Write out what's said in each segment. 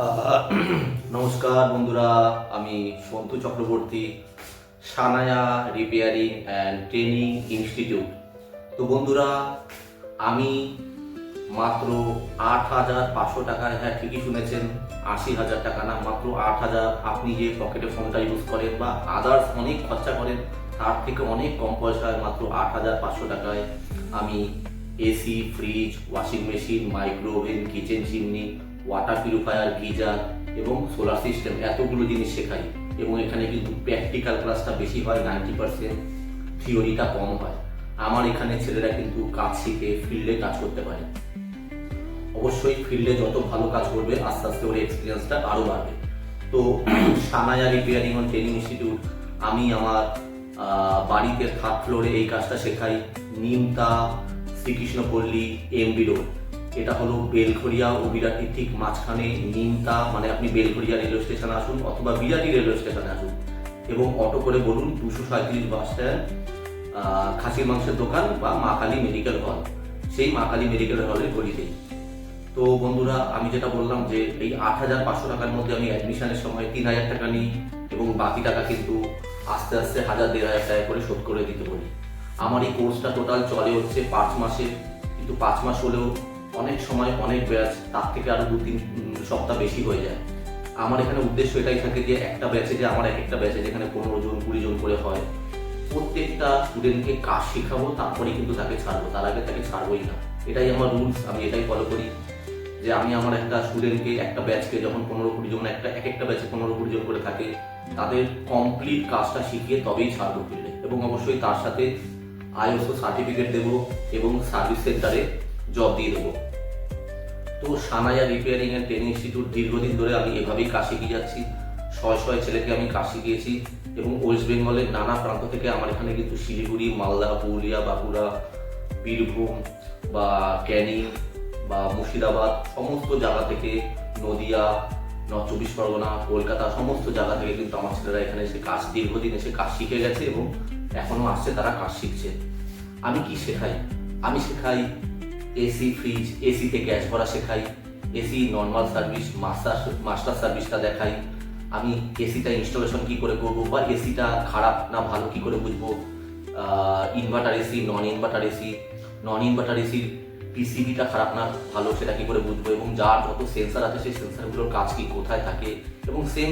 আহ, নমস্কার বন্ধুরা, আমি Santu Chakraborty, Sanaya repairing and training institute. তো বন্ধুরা, আমি মাত্র ৮,৫০০ টাকায়, হ্যাঁ ঠিকই শুনেছেন, ৮০,০০০ টাকা না, মাত্র ৮,০০০। আপনি যে পকেটে ফোনটা ইউজ করেন বা আদার্স অনেক খরচা করেন, তার থেকে অনেক কম পয়সায় মাত্র ৮,৫০০ টাকায় আমি AC, fridge, washing machine, micro oven, kitchen chimney, water purifier, geyser এবং সোলার সিস্টেম এতগুলো জিনিস শেখাই। এবং এখানে কিন্তু প্র্যাকটিক্যাল ক্লাসটা বেশি হয়, 90%, থিওরিটা কম হয়। আমার এখানে ছেলেরা কিন্তু কাজ শিখে ফিল্ডে কাজ করতে পারে। অবশ্যই ফিল্ডে যত ভালো কাজ করবে আস্তে আস্তে ওর এক্সপিরিয়েন্সটা আরও বাড়বে। তো Sanaya repairing and training institute, আমি আমার বাড়িতে 3rd ফ্লোরে এই কাজটা শেখাই। Nimta, Srikrishnapalli, MB road. এটা হলো বেলঘরিয়া ও বিরাটির ঠিক মাঝখানে। নিমতা মানে আপনি বেলঘরিয়া রেলওয়ে স্টেশনে আসুন অথবা বিরাটি রেলওয়ে স্টেশনে আসুন এবং অটো করে বলুন 237 বাস স্ট্যান্ড, খাসির মাংসের দোকান বা মা কালী মেডিকেল হল, সেই মা কালী মেডিকেল হলের গলিতেই। তো বন্ধুরা, আমি যেটা বললাম যে এই ৮,৫০০ টাকার মধ্যে আমি অ্যাডমিশনের সময় 3,000 টাকা নিই এবং বাকি টাকা কিন্তু আস্তে আস্তে 1,000-1,500 টাকা করে শোধ করে দিতে বলি। আমার এই কোর্সটা টোটাল চলে হচ্ছে 5 মাসে, কিন্তু 5 মাস হলেও অনেক সময় অনেক ব্যাচ তার থেকে আরো 2-3 সপ্তাহ বেশি হয়ে যায়। আমার এখানে উদ্দেশ্য এটাই থাকে যে একটা ব্যাচে, যে আমার এক একটা ব্যাচে যেখানে 15 জন 20 জন করে হয়, প্রত্যেকটা স্টুডেন্টকে কাজ শেখাবো, তারপরেই কিন্তু তাকে ছাড়বো, তার আগে তাকে ছাড়বোই না। এটাই আমার রুলস, আমি এটাই ফলো করি যে আমি আমার একটা স্টুডেন্টকে, একটা ব্যাচকে যখন 15-20 জন, এক একটা ব্যাচে 15-20 জন করে থাকে, তাদের কমপ্লিট কাজটা শিখিয়ে তবেই ছাড়বো ফিল্ডে। এবং অবশ্যই তার সাথে আইএসও সার্টিফিকেট দেবো এবং সার্ভিস সেন্টারে জব দিয়ে দেবো। তো Sanaya repairing and training institute দীর্ঘদিন ধরে আমি এভাবেই কাজ শিখিয়ে যাচ্ছি। শয়ে ছেলেকে আমি কাজ শিখিয়েছি এবং ওয়েস্ট বেঙ্গলের নানা প্রান্ত থেকে আমার এখানে কিন্তু শিলিগুড়ি, মালদা, পুরুলিয়া, বাঁকুড়া, বীরভূম বা ক্যানিং বা মুর্শিদাবাদ, সমস্ত জায়গা থেকে, নদিয়া, নর্থ 24 পরগনা, কলকাতা, সমস্ত জায়গা থেকে কিন্তু আমার ছেলেরা এখানে এসে কাজ, দীর্ঘদিন এসে কাজ শিখে গেছে এবং এখনো আসছে, তারা কাজ শিখছে। আমি কি শেখাই? আমি শেখাই এসি, ফ্রিজ, এসিতে গ্যাস ভরা শেখাই, এসি নর্মাল সার্ভিস, মাস্টার সার্ভিসটা দেখাই। আমি এসিটা ইনস্টলেশন কি করে করবো বা এসিটা খারাপ না ভালো কি করে বুঝবো, ইনভার্টার এসি, নন ইনভার্টার এসির পিসিবিটা খারাপ না ভালো সেটা কি করে বুঝবো, এবং যার যত সেন্সার আছে সেই সেন্সারগুলোর কাজ কি, কোথায় থাকে, এবং সেম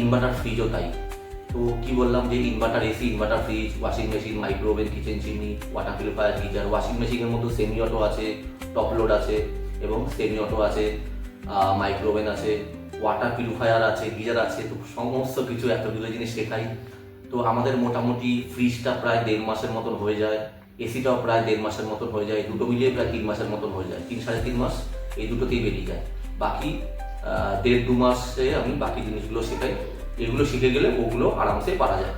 ইনভার্টার ফ্রিজও তাই। তো কি বললাম যে inverter AC, inverter fridge, washing machine, micro oven, kitchen chimney, water purifier, geyser. Washing মেশিনের মধ্যে সেমি অটো আছে, টপ লোড আছে এবং সেমি অটো আছে, মাইক্রোওভেন আছে, ওয়াটার পিউরিফায়ার আছে, গিজার আছে। তো সমস্ত কিছু এতগুলো জিনিস শেখাই। তো আমাদের মোটামুটি ফ্রিজটা প্রায় 1.5 মাসের মতন হয়ে যায়, এসিটাও প্রায় 1.5 মাসের মতন হয়ে যায়, দুটো মিলিয়ে প্রায় 3 মাসের মতন হয়ে যায়, 3-3.5 মাস এই দুটোতেই বেরিয়ে যায়। বাকি 1.5-2 মাসে আমি বাকি জিনিসগুলো শেখাই। এগুলো শিখে গেলে ওগুলো আরামসে পারা যায়,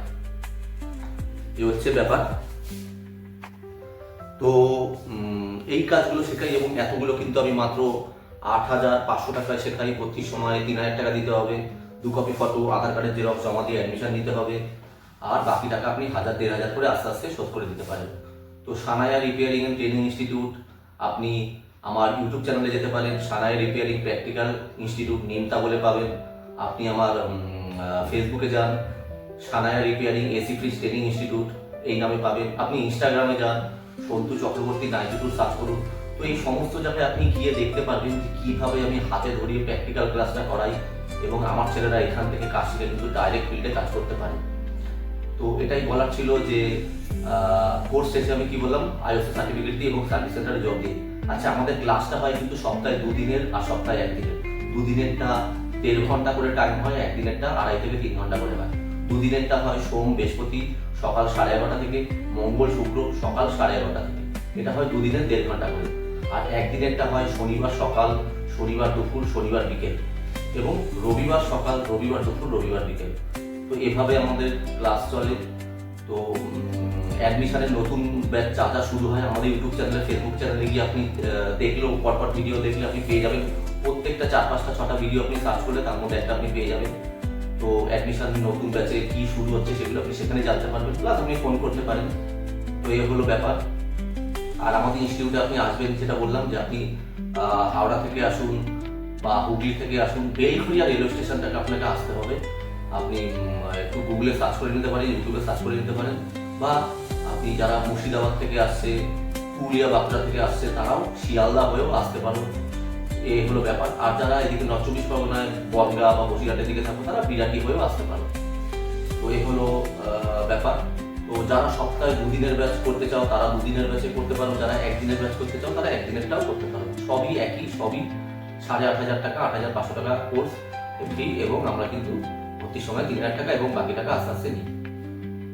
এই হচ্ছে ব্যাপার। তো এই কাজগুলো শেখাই এবং এতগুলো কিন্তু আমি মাত্র ৮,৫০০ টাকায় শেখাই। প্রতি সময় 3,000 টাকা দিতে হবে, 2 কপি ফটো, আধার কার্ডের জেরক্স জমা দিয়ে অ্যাডমিশন নিতে হবে, আর বাকি টাকা আপনি 1,000-1,500 করে আস্তে আস্তে শোধ করে দিতে পারেন। তো Sanaya repairing and training institute, আপনি আমার ইউটিউব চ্যানেলে যেতে পারেন, Sanaya repairing practical institute Nimta বলে পাবেন। আপনি আমার ফেসবুকে যান, Sanaya repairing AC fridge training institute এই নামে পাবেন। আপনি ইনস্টাগ্রামে যান, সন্তু চক্রবর্তী 92 সার্চ করুন। তো এই সমস্ত জায়গায় আপনি গিয়ে দেখতে পারবেন যে কীভাবে আমি হাতে ধরিয়ে প্র্যাকটিক্যাল ক্লাসটা করাই এবং আমার ছেলেরা এখান থেকে কাজ শিখে কিন্তু ডাইরেক্ট ফিল্ডে কাজ করতে পারে। তো এটাই বলার ছিল যে কোর্স শেষে আমি কি বললাম, আইএসও সার্টিফিকেট দিই এবং সার্ভিস সেন্টারে জব দিই। আচ্ছা, আমাদের ক্লাসটা হয় কিন্তু সপ্তাহে 2 দিনের আর সপ্তাহে 1 দিনের। 2 দিনেরটা 1.5 ঘন্টা করে টাইম হয়, 1 দিনেরটা 2.5 থেকে 3 ঘন্টা করে হয়। 2 দিনেরটা হয় সোম বৃহস্পতি সকাল 11:30 থেকে, মঙ্গল শুক্র সকাল 11:30 থেকে। এটা হয় 2 দিনের 1.5 ঘন্টা করে। আর 1 দিনেরটা হয় শনিবার সকাল, শনিবার দুপুর, শনিবার বিকেল, এবং রবিবার সকাল, রবিবার দুপুর, রবিবার বিকেল। তো এভাবে আমাদের ক্লাস চলে। তো অ্যাডমিশনের নতুন ব্যাচ যা শুরু হয় আমাদের ইউটিউব চ্যানেলে, ফেসবুক চ্যানেলে গিয়ে আপনি দেখলেও, পরপর ভিডিও দেখলে আপনি পেয়ে যাবেন। প্রত্যেকটা 4-5টা-6টা ভিডিও আপনি সার্চ করলে তার মধ্যে একটা আপনি পেয়ে যাবেন। তো অ্যাডমিশন নতুন ব্যাচে কি শুরু হচ্ছে সেগুলো আপনি সেখানে জানতে পারবেন, প্লাস আপনি ফোন করতে পারেন। তো এই হলো ব্যাপার। আর আমাদের ইনস্টিটিউটে আপনি আসবেন, যেটা বললাম যে আপনি হাওড়া থেকে আসুন বা হুগলি থেকে আসুন, বেলঘরিয়া রেলওয়ে স্টেশনটাকে আপনাকে আসতে হবে। আপনি একটু গুগলে সার্চ করে নিতে পারেন, ইউটিউবে সার্চ করে নিতে পারেন, বা আপনি যারা মুর্শিদাবাদ থেকে আসছে, পুরুলিয়া বাঁকুড়া থেকে আসছে, তারাও শিয়ালদা হয়েও আসতে পারো। এই হলো ব্যাপার। আর যারা এদিকে নর্থ চব্বিশ পরগনায় বনগাঁ বা বসিরহাটের দিকে থাকো, তারা বিরাটি হয়েও আসতে পারো। তো এই হলো ব্যাপার। তো যারা সপ্তাহে 2 দিনের ব্যাচ করতে চাও তারা 2 দিনের ব্যাচে করতে পারো, যারা 1 দিনের ব্যাচ করতে চাও তারা 1 দিনেরটাও করতে পারো। সবই একই, সবই 8,500 টাকা, 8,500 টাকা কোর্স ফি, এবং আমরা কিন্তু ভর্তির সময় 3,000 টাকা এবং বাকি টাকা আস্তে আস্তে নিই।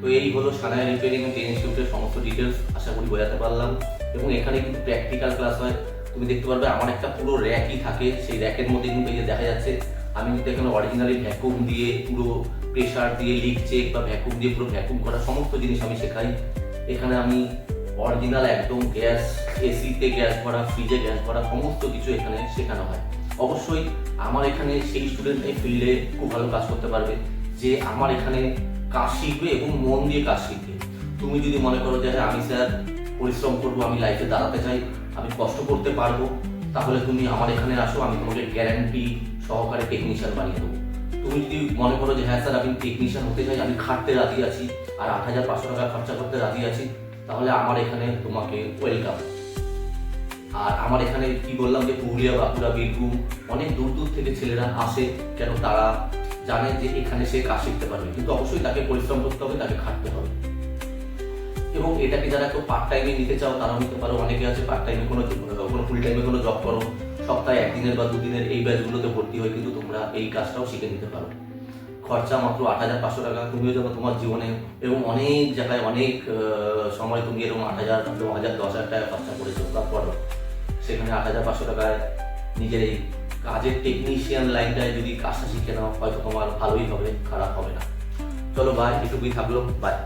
তো এই হলো সানায়া রিপেয়ারিং এন্ড ট্রেনিং ইনস্টিটিউটের সমস্ত ডিটেলস, আশা করি বোঝাতে পারলাম। এবং এখানে কিন্তু প্র্যাকটিক্যাল ক্লাস হয়। তুমি দেখতে পারবে আমার একটা পুরো র্যাকই থাকে, সেই র্যাকের মধ্যে কিন্তু এই যে দেখা যাচ্ছে আমি কিন্তু এখানে অরিজিনালি ভ্যাকুম দিয়ে, পুরো প্রেশার দিয়ে লিক চেক বা ভ্যাকুম দিয়ে পুরো ভ্যাকুম করা সমস্ত জিনিস আমি শেখাই। এখানে আমি অরিজিনাল একদম গ্যাস, এসিতে গ্যাস ভরা, ফ্রিজে গ্যাস ভরা সমস্ত কিছু এখানে শেখানো হয়। অবশ্যই আমার এখানে সেই স্টুডেন্ট এই ফিল্ডে খুব ভালো কাজ করতে পারবে যে আমার এখানে কাজ শিখবে এবং মন দিয়ে কাজ শিখবে। তুমি যদি মনে করো যে হ্যাঁ আমি স্যার পরিশ্রম করবো, আমি লাইফে দাঁড়াতে চাই, আমি কষ্ট করতে পারবো, তাহলে তুমি আমার এখানে আসো, আমি তোমাকে গ্যারান্টি সহকারে টেকনিশিয়ান বানিয়ে দেবো। তুমি যদি মনে করো যে হ্যাঁ স্যার আমি টেকনিশিয়ান হতে চাই, আমি খাটতে রাজি আছি আর 8,500 টাকা খরচা করতে রাজি আছি, তাহলে আমার এখানে তোমাকে ওয়েলকাম। আর আমার এখানে কি বললাম যে পুরুলিয়া বাঁকুড়া বীরভূম অনেক দূর দূর থেকে ছেলেরা আসে, কেন তারা জানে যে এখানে সে কাজ শিখতে পারবে, কিন্তু অবশ্যই তাকে পরিশ্রম করতে হবে, তাকে খাটতে হবে। এবং এটাকে যারা কেউ পার্ট টাইমে নিতে চাও তারাও নিতে পারো। অনেকে আছে পার্ট টাইমে কোনো ফুল টাইমে কোনো জব করো, সপ্তাহে 1 দিনের বা 2 দিনের এই ব্যাচগুলোতে ভর্তি হয়, কিন্তু তোমরা এই কাজটাও শিখে নিতে পারো। খরচা মাত্র 8,500 টাকা। তুমিও যেন তোমার জীবনে এবং অনেক জায়গায় অনেক সময় তুমি এরকম 8,000, 9,000, 10,000 টাকা খরচা করেছো, তারপরও সেখানে 8,500 টাকায় নিজের এই কাজের টেকনিশিয়ান লাইনটায় যদি কাজটা শিখে নাও, হয়তো তোমার ভালোই হবে, খারাপ হবে না। চলো বাই, এটুকুই থাকলো, বাই।